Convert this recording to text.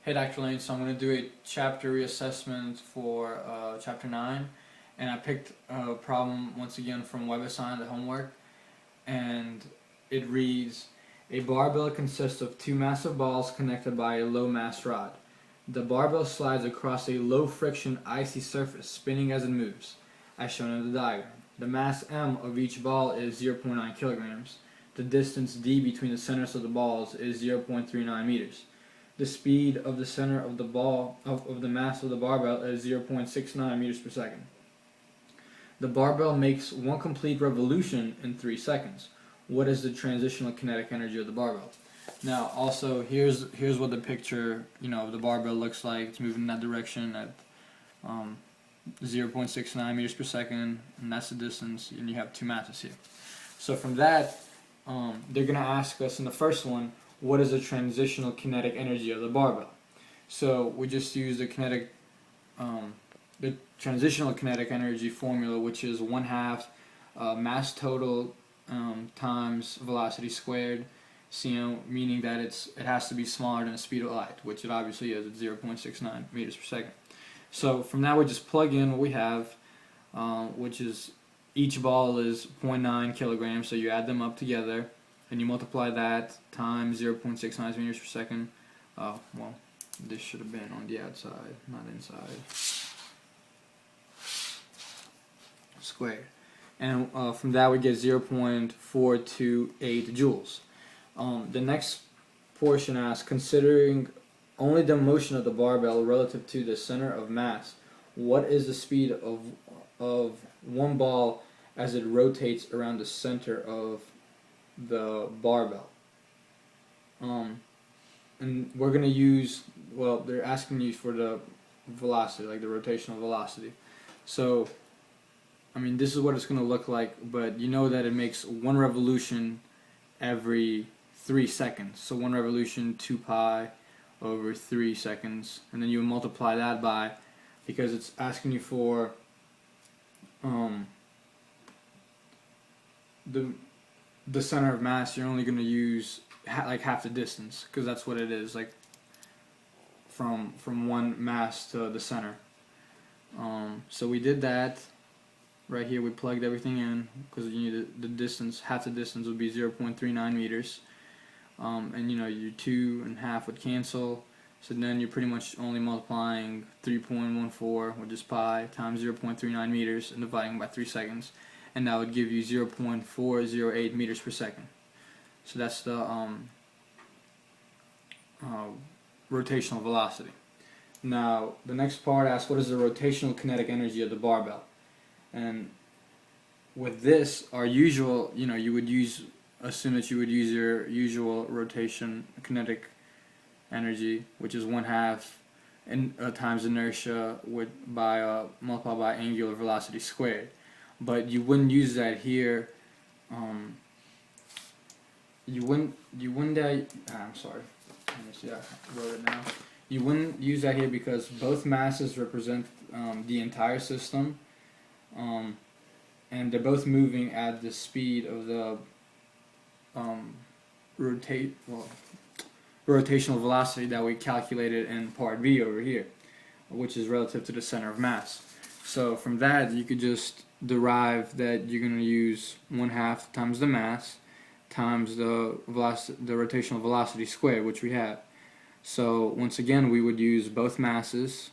Hey Dr. Lane, so I'm going to do a chapter reassessment for chapter 9, and I picked a problem once again from WebAssign, the homework, and it reads, a barbell consists of two massive balls connected by a low mass rod. The barbell slides across a low friction icy surface, spinning as it moves, as shown in the diagram. The mass M of each ball is 0.9 kilograms. The distance d between the centers of the balls is 0.39 meters. The speed of the center of the ball of the mass of the barbell is 0.69 meters per second. The barbell makes one complete revolution in 3 seconds. What is the transitional kinetic energy of the barbell? Now, also here's what the picture of the barbell looks like. It's moving in that direction at 0.69 meters per second, and that's the distance. And you have two masses here. So from that, they're going to ask us in the first one, what is the transitional kinetic energy of the barbell? So we just use the transitional kinetic energy formula, which is 1/2 mass total times velocity squared, cm, meaning that it has to be smaller than the speed of light, which it obviously is at 0.69 meters per second. So from that we just plug in what we have, which is each ball is 0.9 kilograms, so you add them up together and you multiply that times 0.69 meters per second. Well, this should have been on the outside, not inside. Squared. And from that we get 0.428 joules. The next portion asks, considering only the motion of the barbell relative to the center of mass, what is the speed of one ball as it rotates around the center of the barbell? And we're going to use, well, they're asking you for the velocity, like the rotational velocity. So, I mean, this is what it's going to look like, but you know that it makes one revolution every 3 seconds. So one revolution, 2 pi over 3 seconds, and then you multiply that by, because it's asking you for the center of mass, you're only going to use like half the distance, because that's what it is, like from one mass to the center. So we did that. Right here we plugged everything in, because you need the distance, half the distance would be 0.39 meters. And your 2 and half would cancel, so then you're pretty much only multiplying 3.14, which is pi, times 0.39 meters and dividing by 3 seconds, and that would give you 0.408 meters per second. So that's the rotational velocity. Now the next part asks, what is the rotational kinetic energy of the barbell? And with this, our usual, you would assume that you would use your usual rotation kinetic energy, which is 1/2 times inertia multiplied by angular velocity squared. But you wouldn't use that here. I'm sorry. Let me see. I wrote it now. You wouldn't use that here because both masses represent the entire system, and they're both moving at the speed of the rotational velocity that we calculated in part B over here, which is relative to the center of mass. So from that you could just derive that you're going to use 1/2 times the mass times the rotational velocity squared, which we have. So once again we would use both masses,